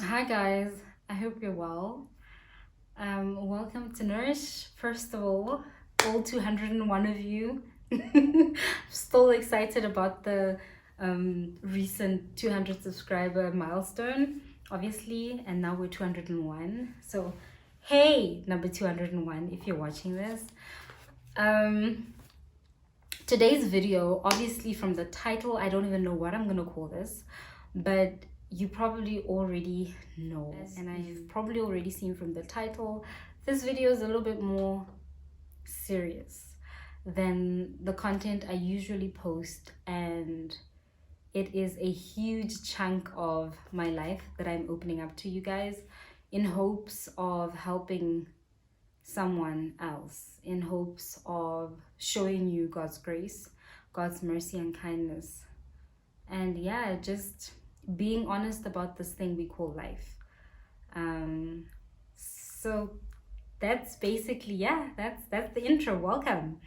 Hi guys, I hope you're well. Welcome to Nou'rish. First of all 201 of you. Still excited about the recent 200 subscriber milestone, obviously, and now we're 201. So, hey, number 201, if you're watching this. Um, Today's video, obviously, from the title, I don't even know what I'm gonna call this, but you probably already know, and I've probably already seen from the title, this video is a little bit more serious than the content I usually post, and it is a huge chunk of my life that I'm opening up to you guys in hopes of helping someone else, in hopes of showing you God's grace, God's mercy and kindness. And yeah, just being honest about this thing we call life. So that's basically, yeah, that's the intro. Welcome.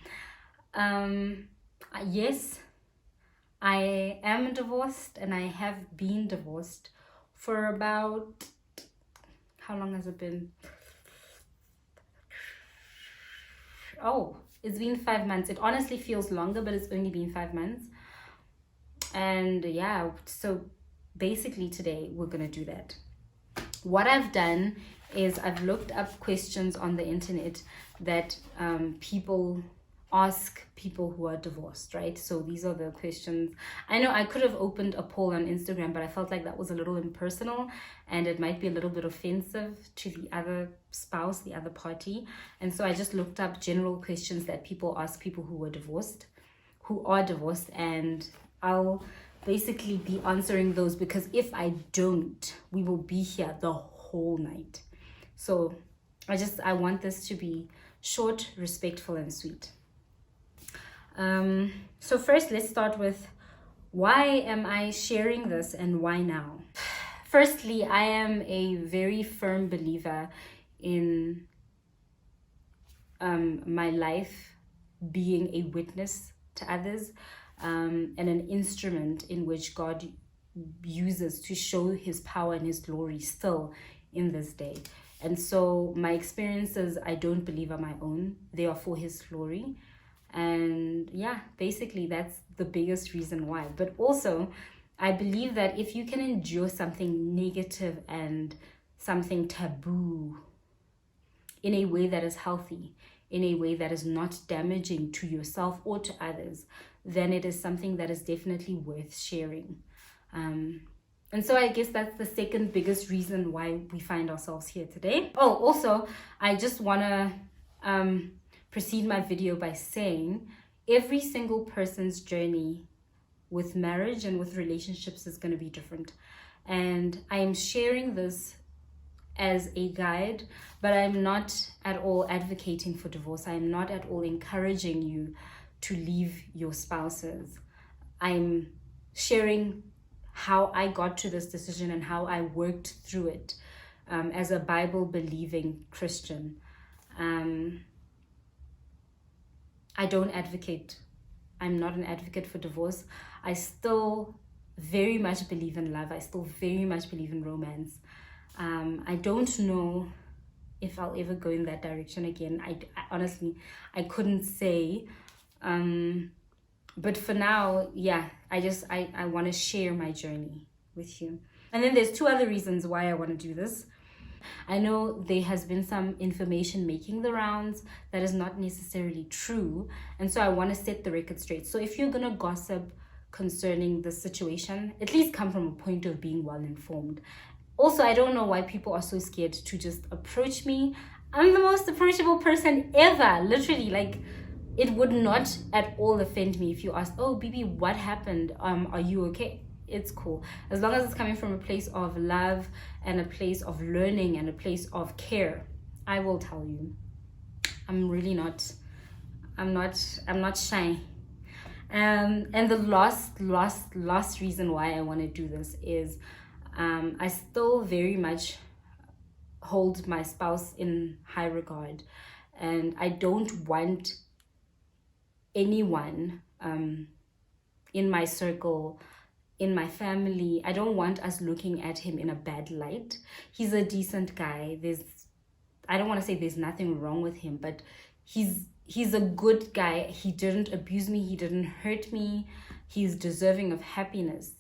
Yes, I am divorced and I have been divorced for about, how long has it been? Oh, it's been 5 months. It honestly feels longer, but it's only been 5 months. And yeah, so basically today we're gonna do that. What I've done is I've looked up questions on the internet that people ask people who are divorced, right? So these are the questions. I know I could have opened a poll on Instagram, but I felt like that was a little impersonal and it might be a little bit offensive to the other spouse, the other party. And so I just looked up general questions that people ask people who are divorced, and I'll basically be answering those, because if I don't, we will be here the whole night. So I want this to be short, respectful, and sweet. So first, let's start with, why am I sharing this and why now? Firstly, I am a very firm believer in my life being a witness to others, and an instrument in which God uses to show his power and his glory still in this day. And so my experiences, I don't believe, are my own. They are for his glory. And yeah, basically that's the biggest reason why. But also, I believe that if you can endure something negative and something taboo in a way that is healthy, in a way that is not damaging to yourself or to others, then it is something that is definitely worth sharing. And so I guess that's the second biggest reason why we find ourselves here today. Oh, also, I just want to precede my video by saying every single person's journey with marriage and with relationships is going to be different. And I am sharing this as a guide, but I'm not at all advocating for divorce. I am not at all encouraging you to leave your spouses. I'm sharing how I got to this decision and how I worked through it as a Bible-believing Christian. I don't advocate. I'm not an advocate for divorce. I still very much believe in love. I still very much believe in romance. I don't know if I'll ever go in that direction again. I honestly, I couldn't say. But for now, yeah, I want to share my journey with you. And then there's two other reasons why I want to do this. I know there has been some information making the rounds that is not necessarily true. And so I want to set the record straight. So if you're going to gossip concerning the situation, at least come from a point of being well informed. Also, I don't know why people are so scared to just approach me. I'm the most approachable person ever. Literally, like, it would not at all offend me if you asked, "Oh, Bibi, what happened? Are you okay?" It's cool. As long as it's coming from a place of love and a place of learning and a place of care, I will tell you. I'm really not, I'm not shy. And the last reason why I want to do this is I still very much hold my spouse in high regard, and I don't want anyone in my circle in my family, I don't want us looking at him in a bad light. He's a decent guy. I don't want to say there's nothing wrong with him, but he's a good guy. He didn't abuse me. He didn't hurt me. He's deserving of happiness.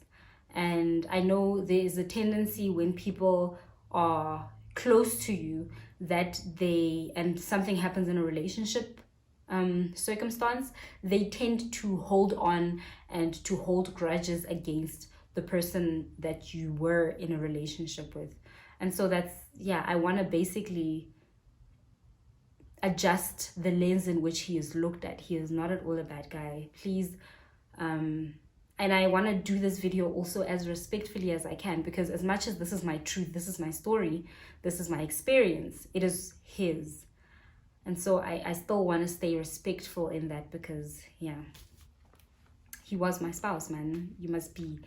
And I know there is a tendency when people are close to you and something happens in a relationship circumstance, they tend to hold on and to hold grudges against the person that you were in a relationship with. And so I want to basically adjust the lens in which he is looked at. He is not at all a bad guy. Please, and I want to do this video also as respectfully as I can, because as much as this is my truth, this is my story, this is my experience, it is his. And so I still want to stay respectful in that, because he was my spouse, man. You must be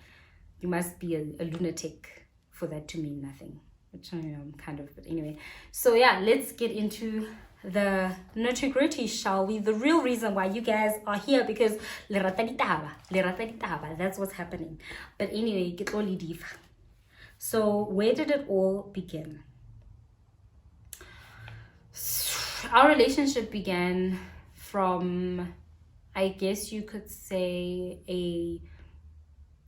a lunatic for that to mean nothing, which I am kind of, but anyway. So let's get into the nitty-gritty, shall we? The real reason why you guys are here, because that's what's happening. But anyway, get all diva. So where did it all begin? Our relationship began from, I guess you could say, a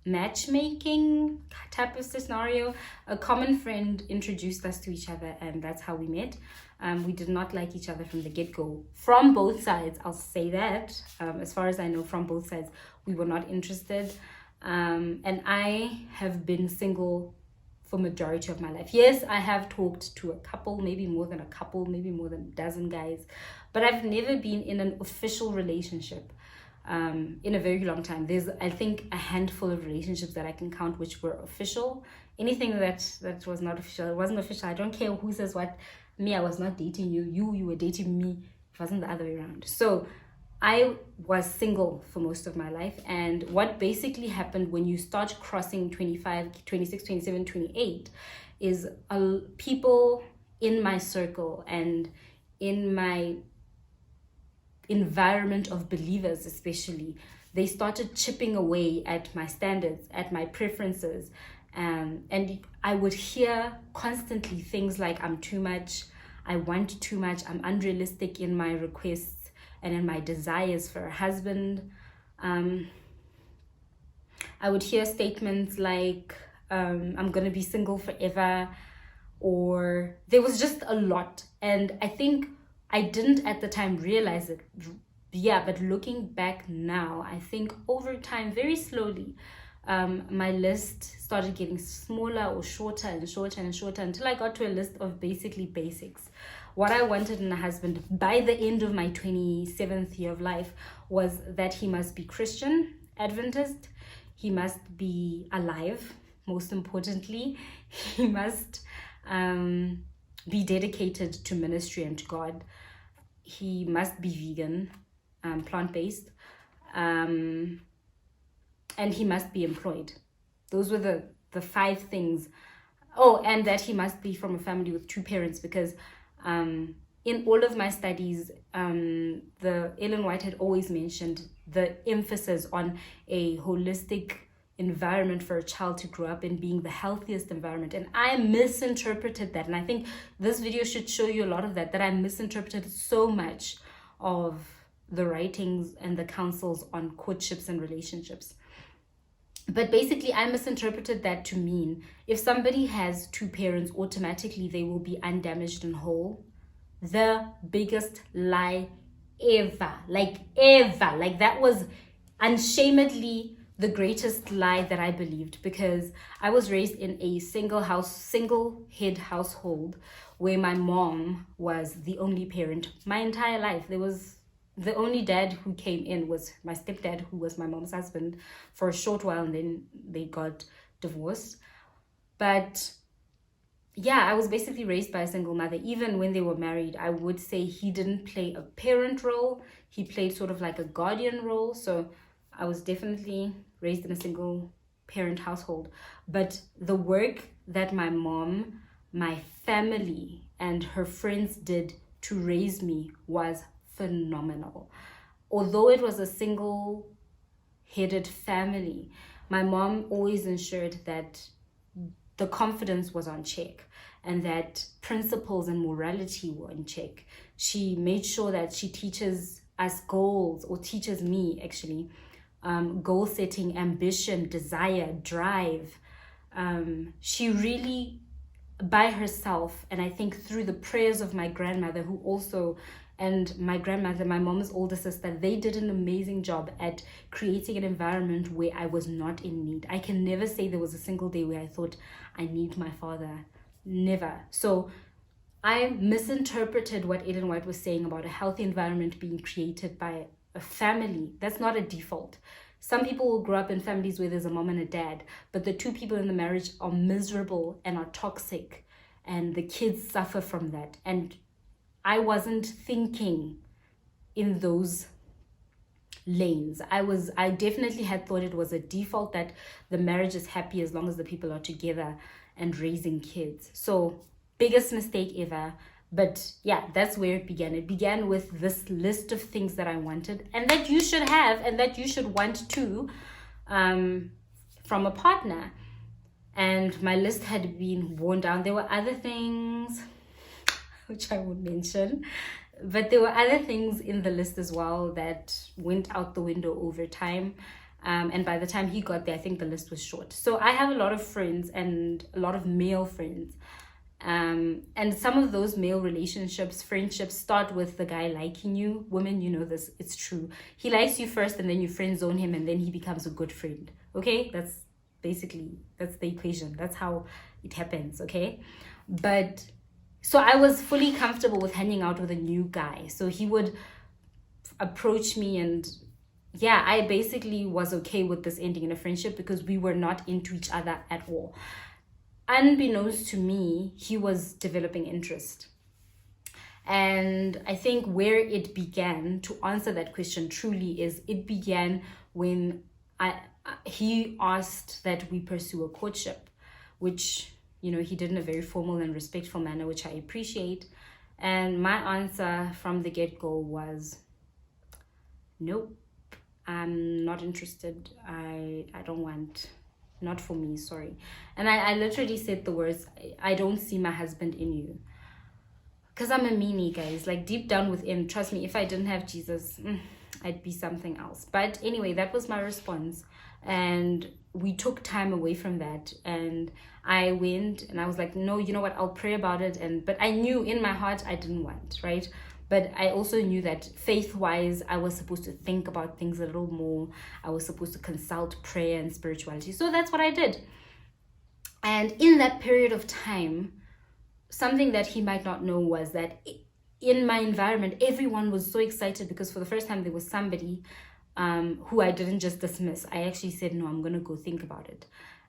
matchmaking type of scenario. A common friend introduced us to each other, and that's how we met. We did not like each other from the get-go, from both sides. I'll say that. As far as I know, from both sides, we were not interested. And I have been single for majority of my life. Yes, I have talked to a couple, maybe more than a couple, maybe more than a dozen guys, but I've never been in an official relationship in a very long time. There's, I think, a handful of relationships that I can count which were official. Anything that was not official, it wasn't official. I don't care who says what. Me, I was not dating you. You were dating me. It wasn't the other way around. So I was single for most of my life. And what basically happened when you start crossing 25, 26, 27, 28 is people in my circle and in my environment of believers especially, they started chipping away at my standards, at my preferences. And I would hear constantly things like, I'm too much, I want too much, I'm unrealistic in my requests and in my desires for a husband. I would hear statements like, I'm going to be single forever, or there was just a lot. And I think I didn't at the time realize it. But looking back now, I think over time, very slowly, my list started getting smaller or shorter and shorter and shorter until I got to a list of basically basics. What I wanted in a husband by the end of my 27th year of life was that he must be Christian, Adventist, he must be alive, most importantly, he must be dedicated to ministry and to God, he must be vegan, plant-based, and he must be employed. Those were the 5 things. Oh, and that he must be from a family with 2 parents, because in all of my studies, the Ellen White had always mentioned the emphasis on a holistic environment for a child to grow up in being the healthiest environment. And I misinterpreted that. And I think this video should show you a lot of that I misinterpreted so much of the writings and the counsels on courtships and relationships. But basically, I misinterpreted that to mean if somebody has 2 parents, automatically they will be undamaged and whole. The biggest lie ever. Like that was unshamedly the greatest lie that I believed, because I was raised in a single head household where my mom was the only parent my entire life. The only dad who came in was my stepdad, who was my mom's husband for a short while, and then they got divorced. But I was basically raised by a single mother. Even when they were married, I would say he didn't play a parent role. He played sort of like a guardian role. So I was definitely raised in a single parent household. But the work that my mom, my family, and her friends did to raise me was phenomenal. Although it was a single-headed family, my mom always ensured that the confidence was on check and that principles and morality were in check. She made sure that she teaches us goals, or teaches me actually, goal setting, ambition, desire, drive. She really, by herself, and I think through the prayers of my grandmother, who also, and my grandmother, my mom's older sister, they did an amazing job at creating an environment where I was not in need. I can never say there was a single day where I thought I need my father. Never. So I misinterpreted what Ellen White was saying about a healthy environment being created by a family. That's not a default. Some people will grow up in families where there's a mom and a dad, but the two people in the marriage are miserable and are toxic, and the kids suffer from that. And I wasn't thinking in those lanes. I definitely had thought it was a default that the marriage is happy as long as the people are together and raising kids. So biggest mistake ever. But yeah, that's where it began. It began with this list of things that I wanted and that you should have and that you should want too, from a partner. And my list had been worn down. There were other things which I won't mention, but there were other things in the list as well that went out the window over time. And by the time he got there, I think the list was short. So I have a lot of friends and a lot of male friends. And some of those male relationships, friendships, start with the guy liking you. Women, you know this, it's true. He likes you first and then you friend zone him and then he becomes a good friend. Okay? That's the equation. That's how it happens. Okay? But so I was fully comfortable with hanging out with a new guy. So he would approach me and yeah, I basically was okay with this ending in a friendship because we were not into each other at all. Unbeknownst to me, he was developing interest. And I think where it began, to answer that question truly, is it began when he asked that we pursue a courtship, which, you know, he did in a very formal and respectful manner, which I appreciate. And my answer from the get-go was, nope, I'm not interested. I don't want... Not for me, sorry. And I literally said the words, I don't see my husband in you. Because I'm a meanie, guys. Like deep down within, trust me, if I didn't have Jesus, I'd be something else. But anyway, that was my response. And we took time away from that. And I went and I was like, no, you know what? I'll pray about it. But I knew in my heart I didn't want, right? But I also knew that faith-wise, I was supposed to think about things a little more. I was supposed to consult prayer and spirituality. So that's what I did. And in that period of time, something that he might not know was that in my environment, everyone was so excited because for the first time, there was somebody who I didn't just dismiss. I actually said, no, I'm going to go think about it.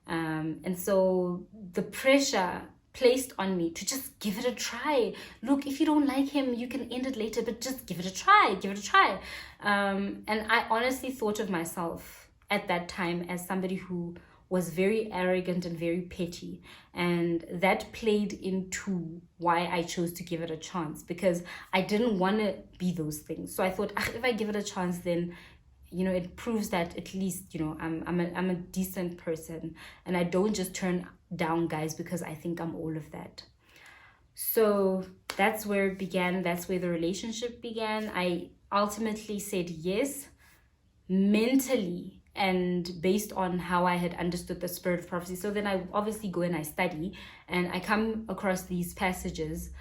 And so the pressure placed on me to just give it a try. Look, if you don't like him, you can end it later, but just give it a try. And I honestly thought of myself at that time as somebody who was very arrogant and very petty. And that played into why I chose to give it a chance, because I didn't want to be those things. So I thought, if I give it a chance, then it proves that at least, I'm a decent person and I don't just turn down guys because I think I'm all of that. So that's where it began. That's where the relationship began. I ultimately said yes, mentally, and based on how I had understood the spirit of prophecy. So then I obviously go and I study and I come across these passages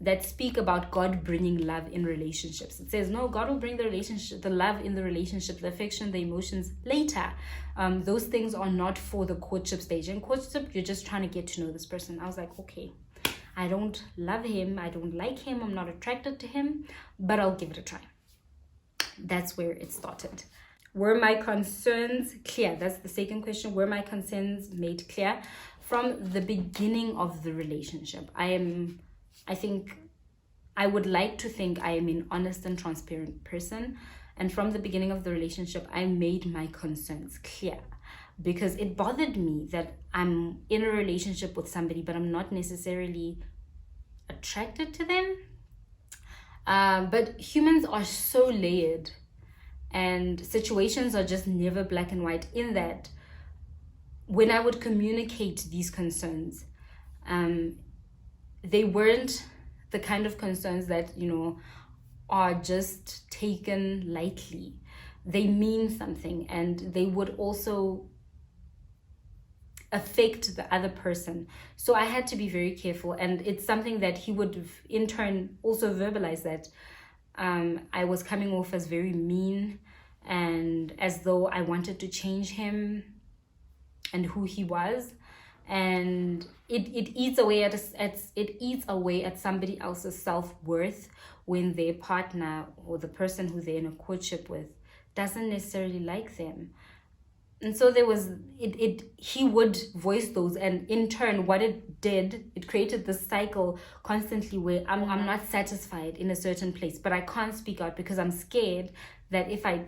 that speak about God bringing love in relationships. It says, no, God will bring the relationship, the love in the relationship, the affection, the emotions later. Those things are not for the courtship stage. In courtship, you're just trying to get to know this person. I was like, okay, I don't love him. I don't like him. I'm not attracted to him, but I'll give it a try. That's where it started. Were my concerns clear? That's the second question. Were my concerns made clear? From the beginning of the relationship, I would like to think I am an honest and transparent person. And from the beginning of the relationship, I made my concerns clear because it bothered me that I'm in a relationship with somebody, but I'm not necessarily attracted to them. But humans are so layered and situations are just never black and white, in that when I would communicate these concerns, they weren't the kind of concerns that, are just taken lightly. They mean something, and they would also affect the other person. So I had to be very careful, and it's something that he would in turn also verbalize, that I was coming off as very mean and as though I wanted to change him and who he was. And it eats away at somebody else's self-worth when their partner or the person who they're in a courtship with doesn't necessarily like them. And so there was he would voice those, and in turn what it did, it created this cycle constantly where I'm not satisfied in a certain place, but I can't speak out because I'm scared that if I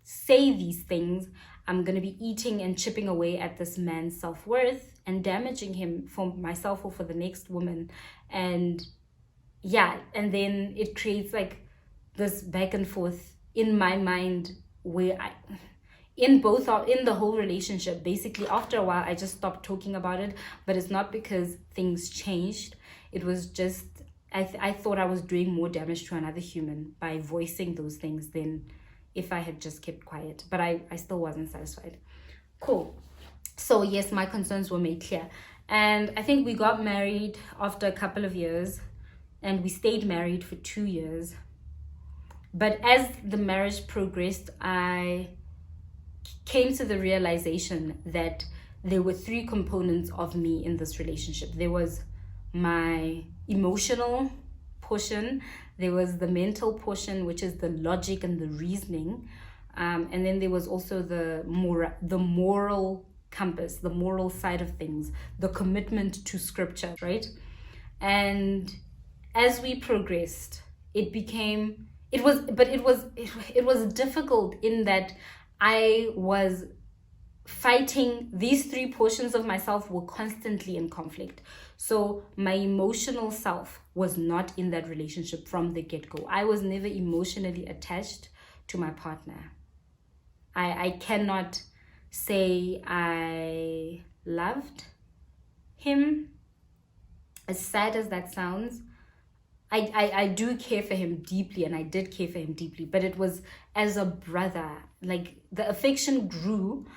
say these things, I'm going to be eating and chipping away at this man's self-worth and damaging him for myself or for the next woman. And and then it creates like this back and forth in my mind where in the whole relationship, basically after a while I just stopped talking about it. But it's not because things changed. It was just I thought I was doing more damage to another human by voicing those things than if I had just kept quiet. But I still wasn't satisfied. Cool. So yes, my concerns were made clear, and I think we got married after a couple of years, and we stayed married for 2 years. But as the marriage progressed, I came to the realization that there were 3 components of me in this relationship. There was my emotional portion, there was the mental portion, which is the logic and the reasoning, and then there was also the moral compass, the moral side of things, the commitment to scripture, right? And as we progressed, it was difficult in that I was fighting. These 3 portions of myself were constantly in conflict. So my emotional self was not in that relationship from the get-go. I was never emotionally attached to my partner. I cannot say I loved him, as sad as that sounds. I do care for him deeply, and I did care for him deeply, but it was as a brother. Like, the affection grew,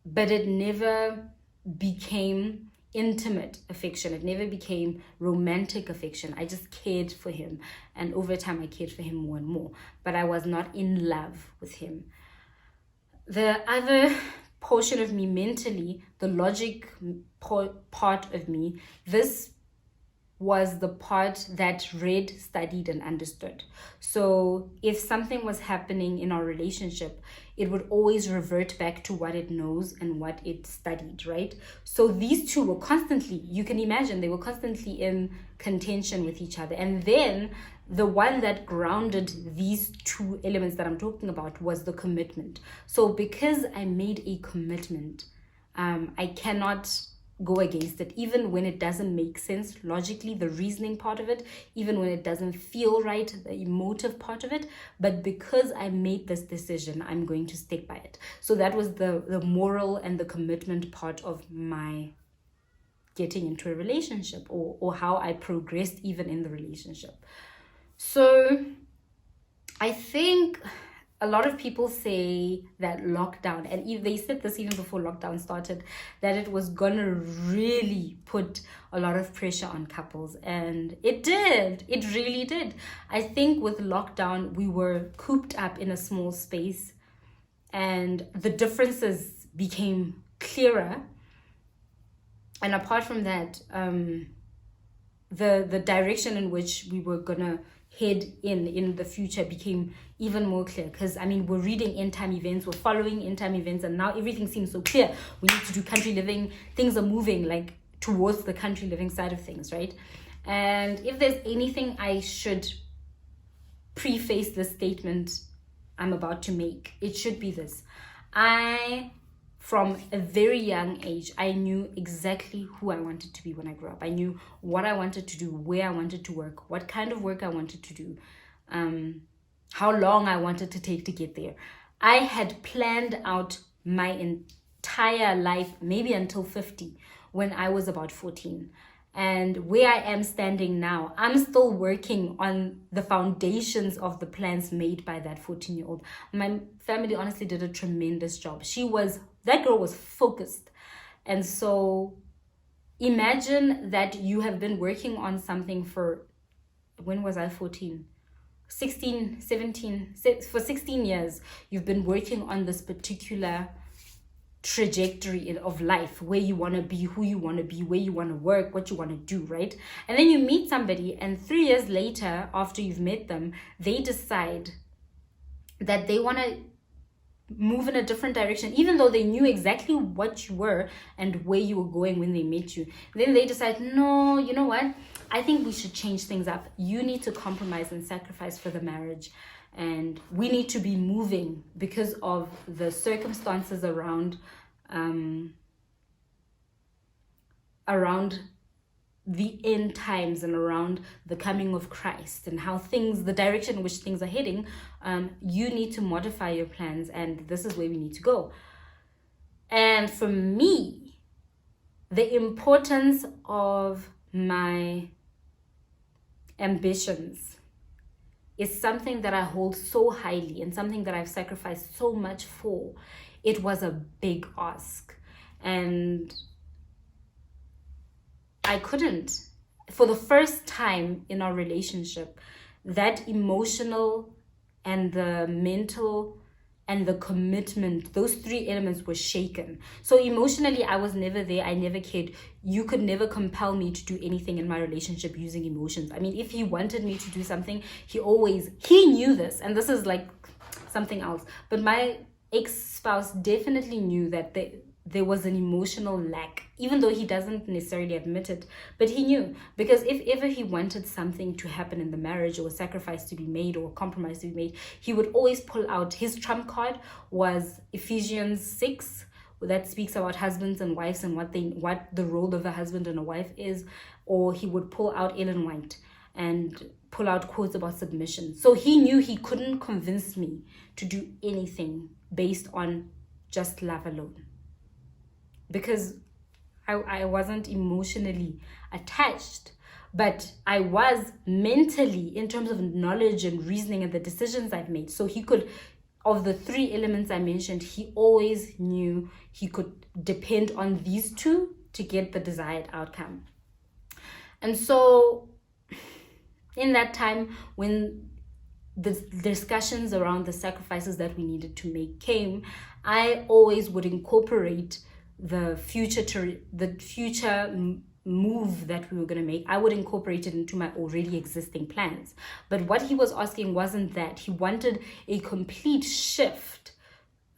but it never became intimate affection. It never became romantic affection. I just cared for him, and over time I cared for him more and more, but I was not in love with him. The other portion of me mentally, the logic part of me, this was the part that read, studied, and understood. So if something was happening in our relationship, it would always revert back to what it knows and what it studied, right? So these 2 were constantly, you can imagine, they were constantly in contention with each other. And then the one that grounded these 2 elements that I'm talking about was the commitment. So because I made a commitment, I cannot go against it, even when it doesn't make sense logically, the reasoning part of it, even when it doesn't feel right, the emotive part of it. But because I made this decision, I'm going to stick by it. So that was the moral and the commitment part of my getting into a relationship, or how I progressed even in the relationship. So I think a lot of people say that lockdown, and they said this even before lockdown started, that it was gonna really put a lot of pressure on couples. And it did. It really did. I think with lockdown, we were cooped up in a small space, and the differences became clearer. And apart from that, the direction in which we were gonna head in the future became even more clear, because we're reading end time events, we're following end time events, and now everything seems so clear. We need to do country living. Things are moving like towards the country living side of things, right? And if there's anything I should preface this statement I'm about to make, it should be this: from a very young age, I knew exactly who I wanted to be when I grew up. I knew what I wanted to do, where I wanted to work, what kind of work I wanted to do, how long I wanted to take to get there. I had planned out my entire life, maybe until 50, when I was about 14. And where I am standing now, I'm still working on the foundations of the plans made by that 14-year-old. My family honestly did a tremendous job. That girl was focused. And so imagine that you have been working on something for, when was I 14? 16, 17, for 16 years, you've been working on this particular trajectory of life, where you want to be, who you want to be, where you want to work, what you want to do, right? And then you meet somebody, and 3 years later, after you've met them, they decide that they want to move in a different direction, even though they knew exactly what you were and where you were going when they met you. Then they decide, no, you know what? I think we should change things up. You need to compromise and sacrifice for the marriage. And we need to be moving because of the circumstances around the end times and around the coming of Christ and how the direction in which things are heading. You need to modify your plans, and this is where we need to go. And for me, the importance of my ambitions is something that I hold so highly and something that I've sacrificed so much for. It was a big ask. And I couldn't. For the first time in our relationship, that emotional and the mental and the commitment, those three elements were shaken. So emotionally, I was never there. I never cared. You could never compel me to do anything in my relationship using emotions. I mean, if he wanted me to do something, he knew this. And this is like something else. But my ex-spouse definitely knew that there was an emotional lack, even though he doesn't necessarily admit it, but he knew. Because if ever he wanted something to happen in the marriage, or a sacrifice to be made, or a compromise to be made, he would always pull out, his trump card was Ephesians 6, that speaks about husbands and wives and what the role of a husband and a wife is. Or he would pull out Ellen White and pull out quotes about submission. So he knew he couldn't convince me to do anything based on just love alone, because I wasn't emotionally attached, but I was mentally, in terms of knowledge and reasoning and the decisions I've made. So he could, of the three elements I mentioned, he always knew he could depend on these two to get the desired outcome. And so in that time, when the discussions around the sacrifices that we needed to make came, I always would incorporate the future move that we were going to make. I would incorporate it into my already existing plans. But what he was asking wasn't that. He wanted a complete shift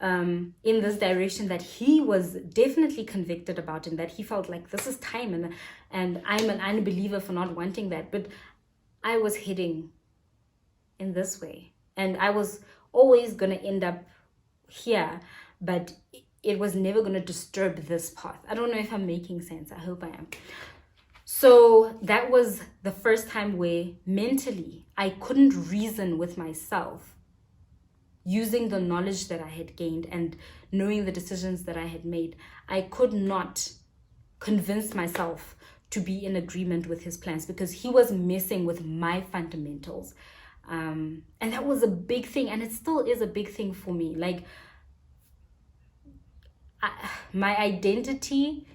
in this direction that he was definitely convicted about, and that he felt like this is time, and I'm an unbeliever for not wanting that. But I was heading in this way, and I was always going to end up here, but it was never going to disturb this path. I don't know if I'm making sense. I hope I am. So that was the first time where mentally I couldn't reason with myself, using the knowledge that I had gained and knowing the decisions that I had made. I could not convince myself to be in agreement with his plans, because he was messing with my fundamentals. And that was a big thing, and it still is a big thing for me. Like, my identity,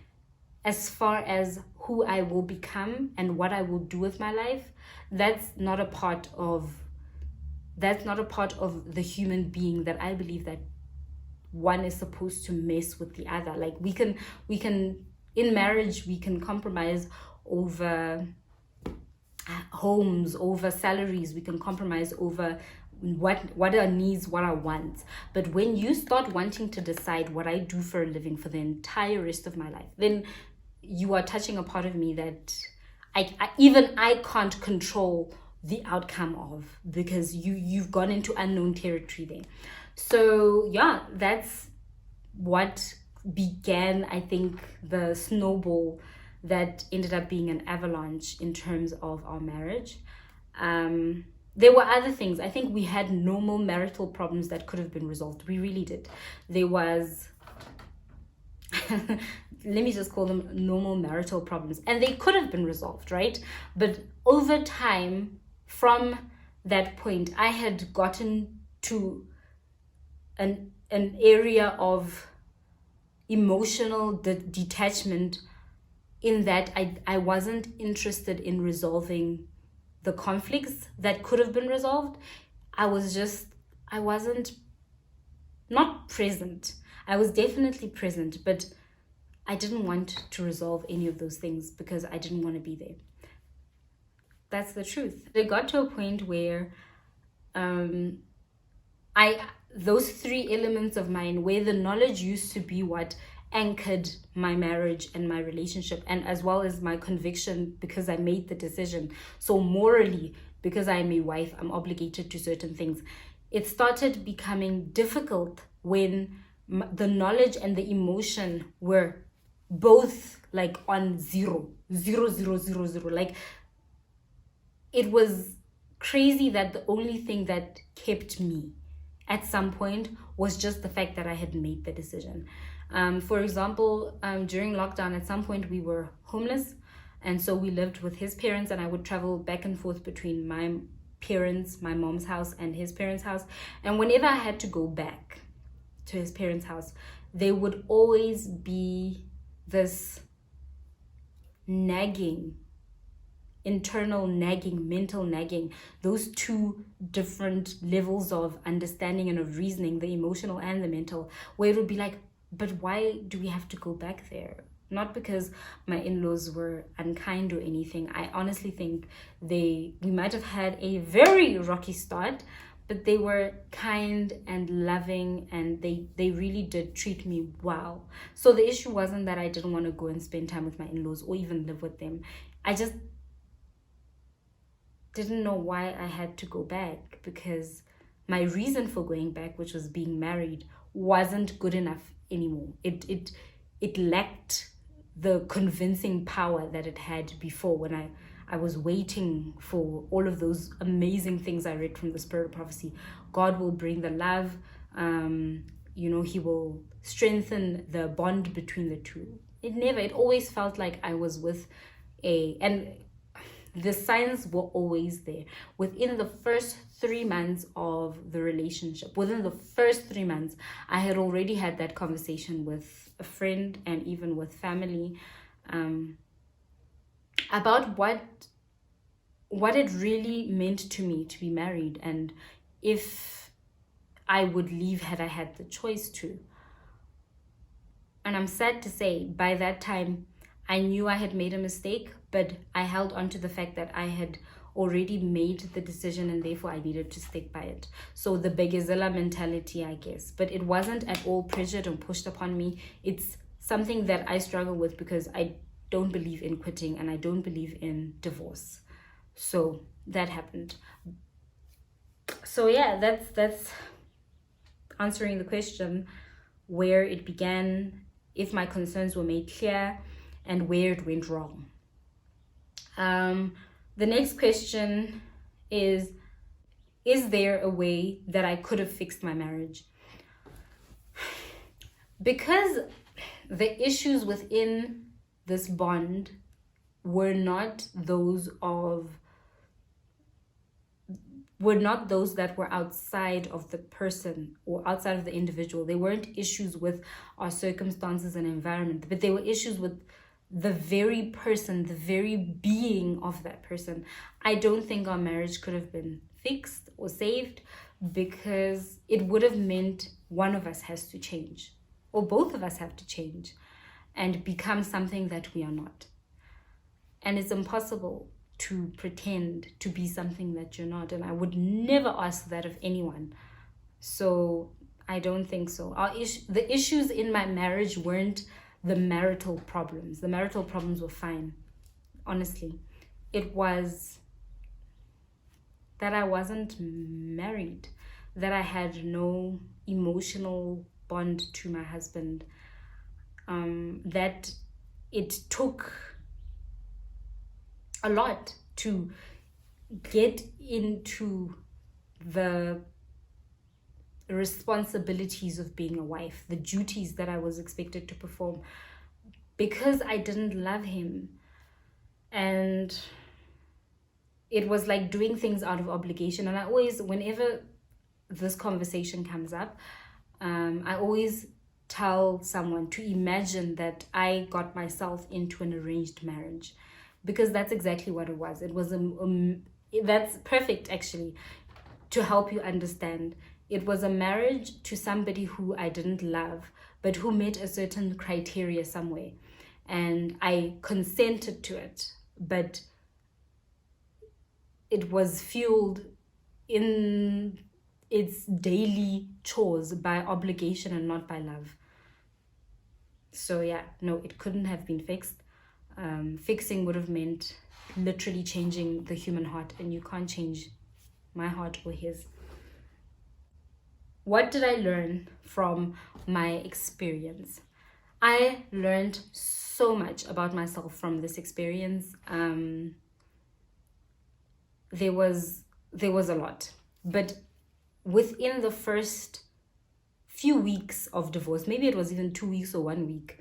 as far as who I will become and what I will do with my life, that's not a part of the human being that I believe that one is supposed to mess with the other. Like, we can in marriage, we can compromise over homes, over salaries, we can compromise over what are needs, what are wants. But when you start wanting to decide what I do for a living for the entire rest of my life, then you are touching a part of me that I can't control the outcome of, because you've gone into unknown territory there. So yeah, that's what began, I think, the snowball that ended up being an avalanche in terms of our marriage. There were other things. I think we had normal marital problems that could have been resolved. We really did. There was let me just call them normal marital problems, and they could have been resolved, right? But over time, from that point, I had gotten to an area of emotional detachment, in that I wasn't interested in resolving the conflicts that could have been resolved. I wasn't not present. I was definitely present, but I didn't want to resolve any of those things because I didn't want to be there. That's the truth. It got to a point where those three elements of mine, where the knowledge used to be what anchored my marriage and my relationship, and as well as my conviction because I made the decision. So morally, because I'm a wife, I'm obligated to certain things. It started becoming difficult when the knowledge and the emotion were both like on zero. Like, it was crazy that the only thing that kept me at some point was just the fact that I had made the decision. For example, during lockdown, at some point we were homeless, and so we lived with his parents, and I would travel back and forth between my parents, my mom's house, and his parents' house. And whenever I had to go back to his parents' house, there would always be this nagging, internal nagging, mental nagging, those two different levels of understanding and of reasoning, the emotional and the mental, where it would be like, but why do we have to go back there? Not because my in-laws were unkind or anything. I honestly think we might have had a very rocky start, but they were kind and loving, and they really did treat me well. So the issue wasn't that I didn't want to go and spend time with my in-laws or even live with them. I just didn't know why I had to go back, because my reason for going back, which was being married, wasn't good enough anymore. It lacked the convincing power that it had before, when I was waiting for all of those amazing things I read from the Spirit of Prophecy. God will bring the love, he will strengthen the bond between the two. It always felt like I was with and the signs were always there. Within the first 3 months of the relationship, I had already had that conversation with a friend and even with family, about what it really meant to me to be married, and if I would leave had I had the choice to. And I'm sad to say, by that time, I knew I had made a mistake, but I held on to the fact that I had already made the decision, and therefore I needed to stick by it. So the Begezela mentality, I guess. But it wasn't at all pressured and pushed upon me. It's something that I struggle with because I don't believe in quitting and I don't believe in divorce. So that happened. So yeah, that's answering the question, where it began, if my concerns were made clear, and where it went wrong. The next question is there a way that I could have fixed my marriage? Because the issues within this bond were not those that were outside of the person or outside of the individual. They weren't issues with our circumstances and environment, but they were issues with the very person, the very being of that person. I don't think our marriage could have been fixed or saved, because it would have meant one of us has to change, or both of us have to change and become something that we are not. And it's impossible to pretend to be something that you're not, and I would never ask that of anyone. So I don't think so. The issues in my marriage weren't the marital problems. The marital problems were fine, honestly. It was that I wasn't married, that I had no emotional bond to my husband, that it took a lot to get into the responsibilities of being a wife, the duties that I was expected to perform, because I didn't love him. And it was like doing things out of obligation. And I always, whenever this conversation comes up, I always tell someone to imagine that I got myself into an arranged marriage, because that's exactly what it was. It was that's perfect, actually, to help you understand. It was a marriage to somebody who I didn't love, but who met a certain criteria somewhere, and I consented to it, but it was fueled in its daily chores by obligation and not by love. So yeah, no, it couldn't have been fixed. Fixing would have meant literally changing the human heart, and you can't change my heart or his. What did I learn from my experience? I learned so much about myself from this experience. There was a lot, but within the first few weeks of divorce, maybe it was even 2 weeks or 1 week,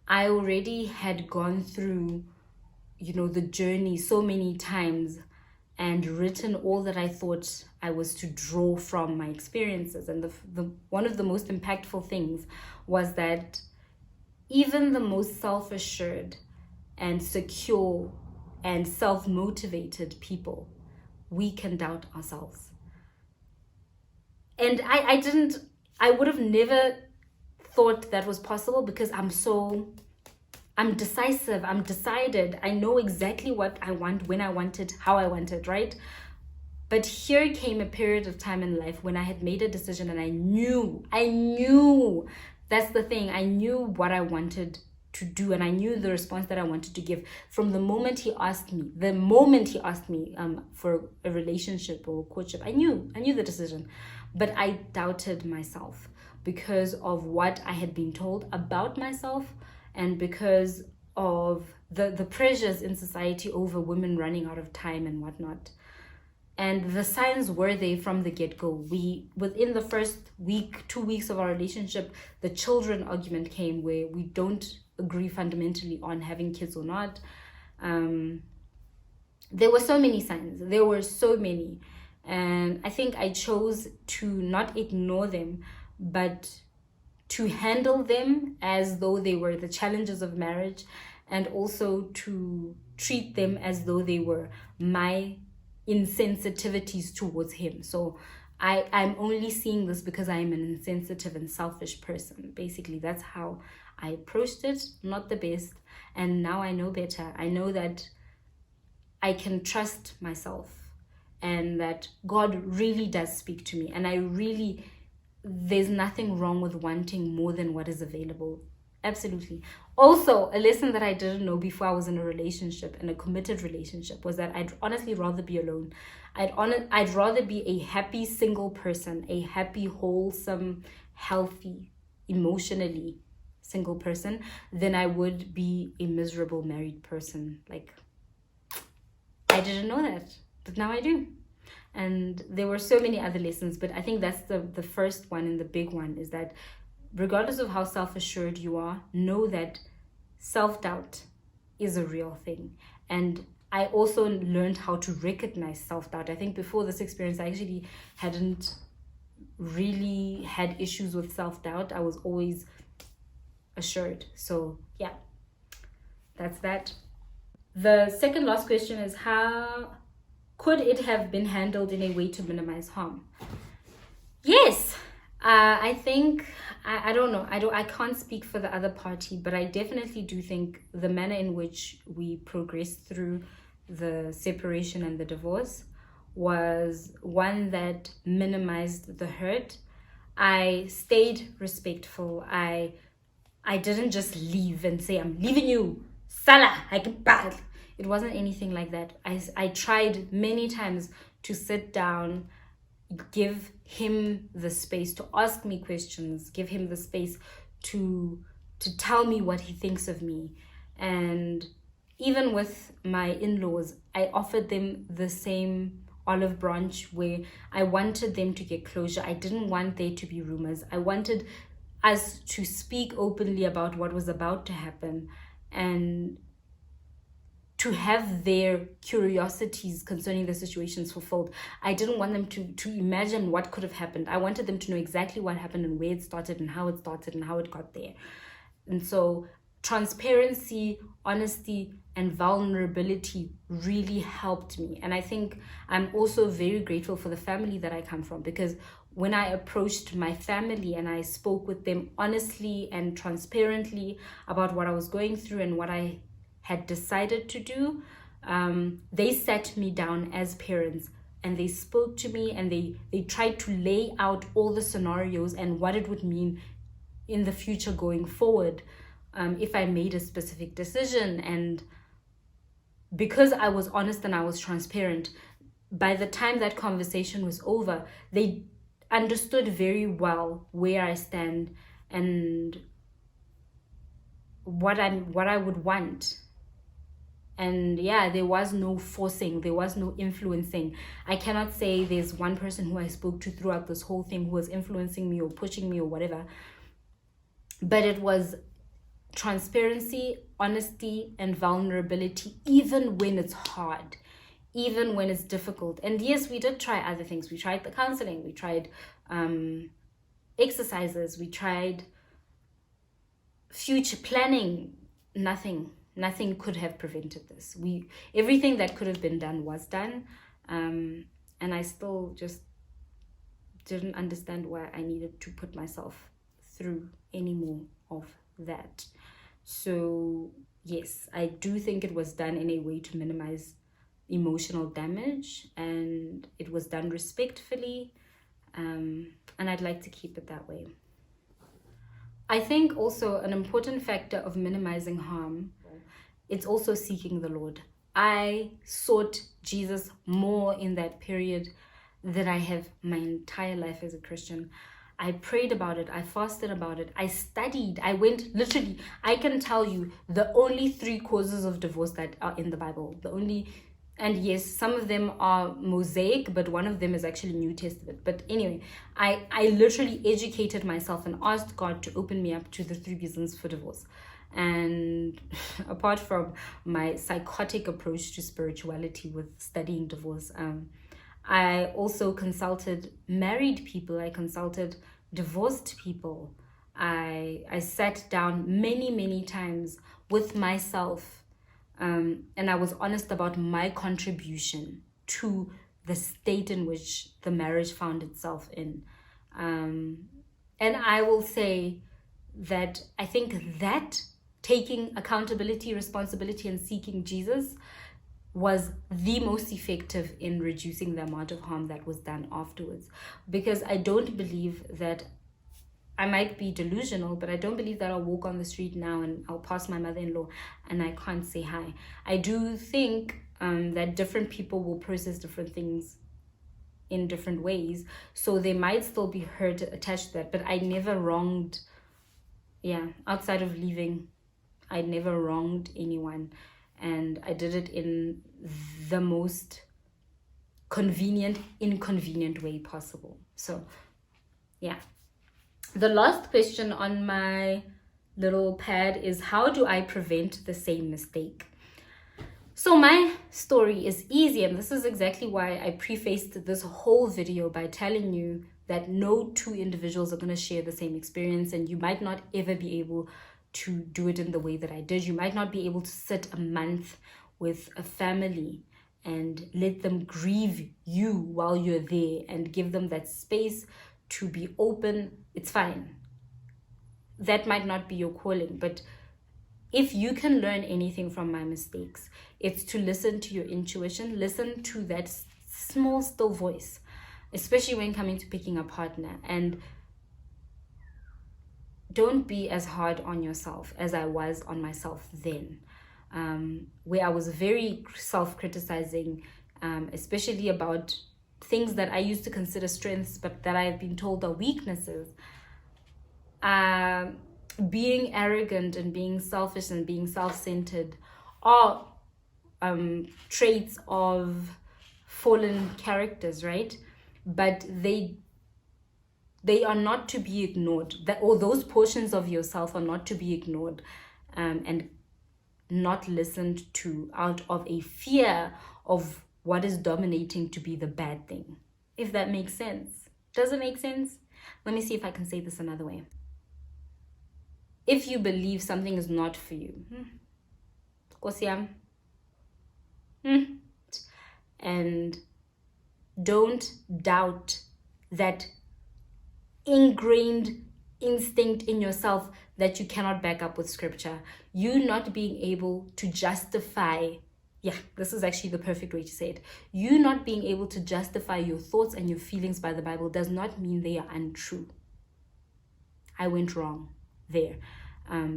I already had gone through, the journey so many times and written all that I thought I was to draw from my experiences. And the one of the most impactful things was that even the most self-assured and secure and self-motivated people, we can doubt ourselves. And I would have never thought that was possible, because I'm decisive, I'm decided, I know exactly what I want, when I want it, how I want it, right? But here came a period of time in life when I had made a decision, and I knew, that's the thing, I knew what I wanted to do, and I knew the response that I wanted to give from the moment he asked me, for a relationship or courtship. I knew the decision, but I doubted myself because of what I had been told about myself, and because of the pressures in society over women running out of time and whatnot. And the signs were there from the get-go. Within the first week, 2 weeks of our relationship, the children argument came, where we don't agree fundamentally on having kids or not. There were so many signs. There were so many. And I think I chose to not ignore them, but to handle them as though they were the challenges of marriage, and also to treat them as though they were my insensitivities towards him. So I'm only seeing this because I'm an insensitive and selfish person. Basically, that's how I approached it. Not the best. And now I know better. I know that I can trust myself, and that God really does speak to me. And there's nothing wrong with wanting more than what is available. Absolutely. Also, a lesson that I didn't know before I was in a relationship, in a committed relationship, was that I'd honestly rather be alone. I'd rather be a happy single person, a happy, wholesome, healthy, emotionally single person, than I would be a miserable married person. Like, I didn't know that, but now I do. And there were so many other lessons, but I think that's the first one, and the big one, is that regardless of how self-assured you are, know that self-doubt is a real thing. And I also learned how to recognize self-doubt. I think before this experience, I actually hadn't really had issues with self-doubt. I was always assured. So yeah, that's that. The second last question is, how could it have been handled in a way to minimize harm? Yes, I think, I don't know, I can't speak for the other party, but I definitely do think the manner in which we progressed through the separation and the divorce was one that minimized the hurt. I stayed respectful. I didn't just leave and say, I'm leaving you, Salah, I get bad. It wasn't anything like that. I tried many times to sit down, give him the space to ask me questions, give him the space to tell me what he thinks of me. And even with my in-laws, I offered them the same olive branch where I wanted them to get closure. I didn't want there to be rumors. I wanted us to speak openly about what was about to happen and to have their curiosities concerning the situations fulfilled. I didn't want them to imagine what could have happened. I wanted them to know exactly what happened and where it started and how it started and how it got there. And so transparency, honesty, and vulnerability really helped me. And I think I'm also very grateful for the family that I come from, because when I approached my family and I spoke with them honestly and transparently about what I was going through and what I had decided to do, they sat me down as parents and they spoke to me and they tried to lay out all the scenarios and what it would mean in the future going forward, if I made a specific decision. And because I was honest and I was transparent, by the time that conversation was over, they understood very well where I stand and what I would want. And yeah, there was no forcing, there was no influencing. I cannot say there's one person who I spoke to throughout this whole thing who was influencing me or pushing me or whatever. But it was transparency, honesty, and vulnerability, even when it's hard, even when it's difficult. And yes, we did try other things. We tried the counseling, we tried exercises, we tried future planning. Nothing could have prevented this. Everything that could have been done was done, and I still just didn't understand why I needed to put myself through any more of that. So yes, I do think it was done in a way to minimize emotional damage, and it was done respectfully, and I'd like to keep it that way. I think also an important factor of minimizing harm, it's also seeking the Lord. I sought Jesus more in that period than I have my entire life as a Christian. I prayed about it. I fasted about it. I studied. I went literally, I can tell you the only 3 causes of divorce that are in the Bible. And yes, some of them are Mosaic, but one of them is actually New Testament. But anyway, I literally educated myself and asked God to open me up to the 3 reasons for divorce. And apart from my psychotic approach to spirituality with studying divorce, I also consulted married people. I consulted divorced people. I sat down many times with myself, and I was honest about my contribution to the state in which the marriage found itself in. And I will say that I think that taking accountability, responsibility, and seeking Jesus was the most effective in reducing the amount of harm that was done afterwards. Because I don't believe that, I might be delusional, but I don't believe that I'll walk on the street now and I'll pass my mother-in-law and I can't say hi. I do think that different people will process different things in different ways, so they might still be hurt attached to that. But I never wronged, outside of leaving, I never wronged anyone. And I did it in the most inconvenient way possible. So, yeah. The last question on my little pad is, how do I prevent the same mistake? So my story is easy, and this is exactly why I prefaced this whole video by telling you that no 2 individuals are going to share the same experience, and you might not ever be able to do it in the way that I did. You might not be able to sit a month with a family and let them grieve you while you're there and give them that space to be open. It's fine. That might not be your calling, but if you can learn anything from my mistakes, it's to listen to your intuition, listen to that small, still voice, especially when coming to picking a partner. And don't be as hard on yourself as I was on myself then, where I was very self-criticizing, especially about things that I used to consider strengths, but that I've been told are weaknesses. Being arrogant and being selfish and being self-centered are traits of fallen characters, right? But they are not to be ignored. That, or those portions of yourself are not to be ignored, and not listened to out of a fear of what is dominating to be the bad thing. If that makes sense. Does it make sense? Let me see if I can say this another way. If you believe something is not for you, and don't doubt that ingrained instinct in yourself that you cannot back up with scripture. You not being able to justify, this is actually the perfect way to say it. You not being able to justify your thoughts and your feelings by the Bible does not mean they are untrue. I went wrong there,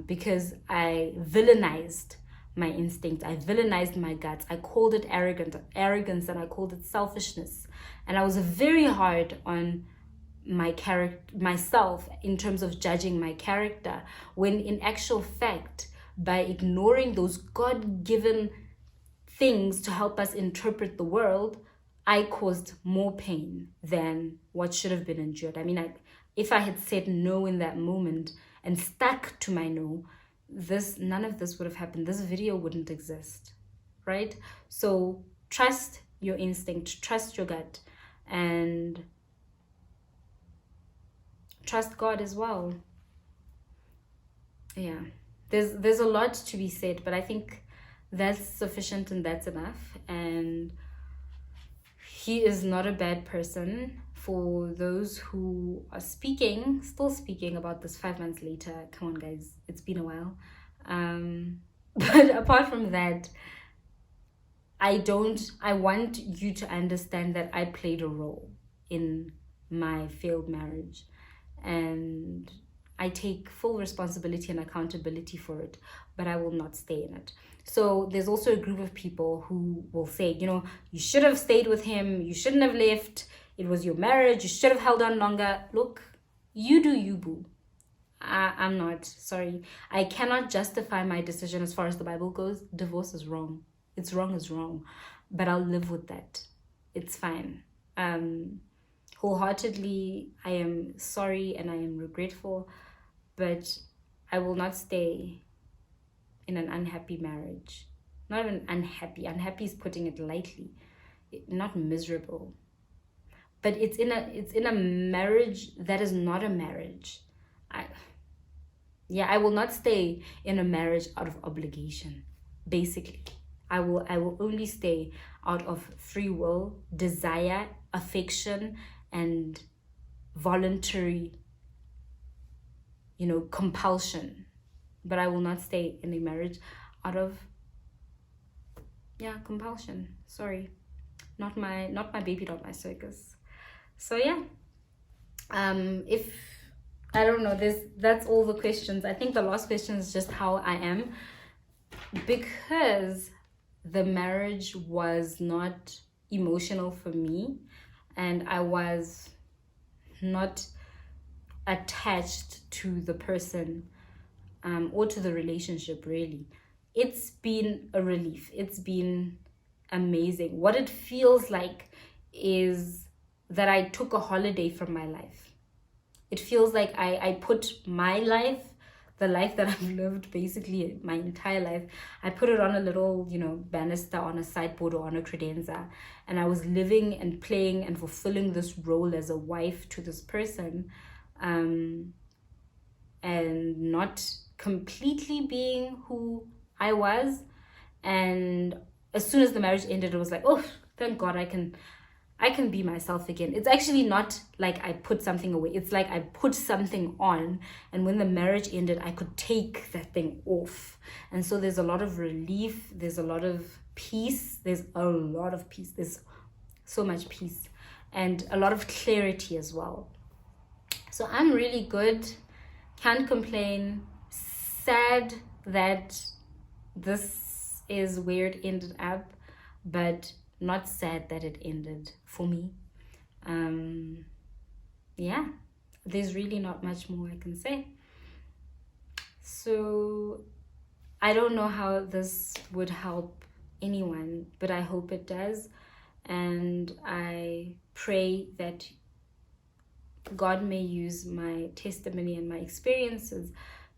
because I villainized my instinct. I villainized my guts. I called it arrogance, and I called it selfishness. And I was very hard on myself in terms of judging my character, when in actual fact, by ignoring those God-given things to help us interpret the world, I caused more pain than what should have been endured. I mean, if I had said no in that moment and stuck to my no, none of this would have happened. This video wouldn't exist, right? So trust your instinct, trust your gut, and trust God as well. Yeah, there's a lot to be said, but I think that's sufficient and that's enough. And he is not a bad person. For those who are still speaking about this 5 months later, come on guys, it's been a while. But apart from that, I want you to understand that I played a role in my failed marriage, and I take full responsibility and accountability for it, but I will not stay in it. So there's also a group of people who will say, you should have stayed with him, you shouldn't have left, it was your marriage, you should have held on longer. Look, you do you, boo. I'm not, sorry. I cannot justify my decision as far as the Bible goes. Divorce is wrong. It's wrong is wrong. But I'll live with that. It's fine. Wholeheartedly, I am sorry and I am regretful, but I will not stay in an unhappy marriage. Not even unhappy. Unhappy is putting it lightly. Not miserable. But it's in a marriage that is not a marriage. I will not stay in a marriage out of obligation. Basically, I will only stay out of free will, desire, affection, and voluntary, compulsion. But I will not stay in a marriage out of compulsion. Sorry, not my baby, not my circus. So if I don't know, that's all the questions. I think the last question is just how I am, because the marriage was not emotional for me, and I was not attached to the person or to the relationship, really. It's been a relief. It's been amazing. What it feels like is that I took a holiday from my life. It feels like I put my life, the life that I've lived basically my entire life, I put it on a little, banister on a sideboard or on a credenza, and I was living and playing and fulfilling this role as a wife to this person, and not completely being who I was. And as soon as the marriage ended, it was like, oh, thank God I can be myself again. It's actually not like I put something away. It's like I put something on, and when the marriage ended, I could take that thing off. And so there's a lot of relief. There's a lot of peace. There's so much peace and a lot of clarity as well. So I'm really good. Can't complain. Sad that this is where it ended up, but not sad that it ended for me. There's really not much more I can say. So I don't know how this would help anyone, but I hope it does. And I pray that God may use my testimony and my experiences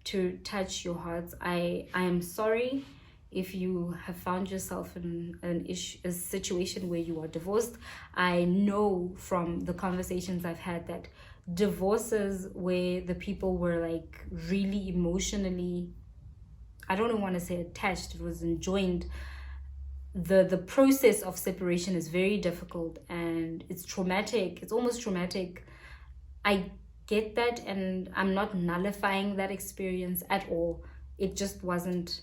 to touch your hearts. I am sorry if you have found yourself in a situation where you are divorced. I know from the conversations I've had that divorces where the people were like really emotionally, I don't want to say attached, it was enjoined. The process of separation is very difficult and it's traumatic. It's almost traumatic. I get that, and I'm not nullifying that experience at all. It just wasn't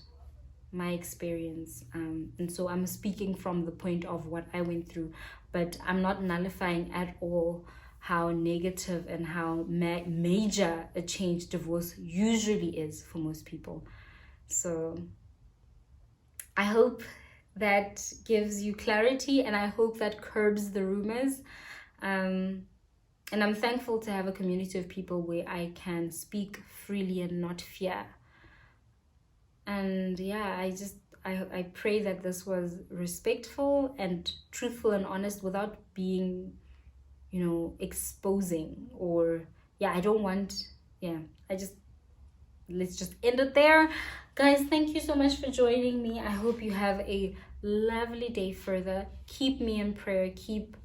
my experience. And so I'm speaking from the point of what I went through, but I'm not nullifying at all how negative and how major a change divorce usually is for most people. So I hope that gives you clarity, and I hope that curbs the rumors. And I'm thankful to have a community of people where I can speak freely and not fear. And yeah, I pray that this was respectful and truthful and honest without being, exposing or, I don't want, let's just end it there. Guys, thank you so much for joining me. I hope you have a lovely day further. Keep me in prayer. Keep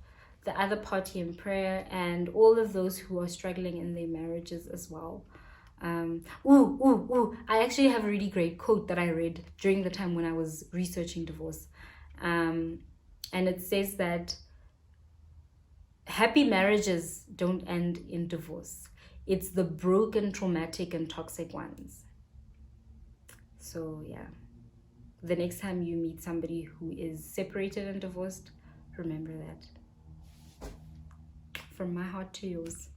the other party in prayer, and all of those who are struggling in their marriages as well. I actually have a really great quote that I read during the time when I was researching divorce. And it says that happy marriages don't end in divorce. It's the broken, traumatic, and toxic ones. So yeah, the next time you meet somebody who is separated and divorced, remember that. From my heart to yours.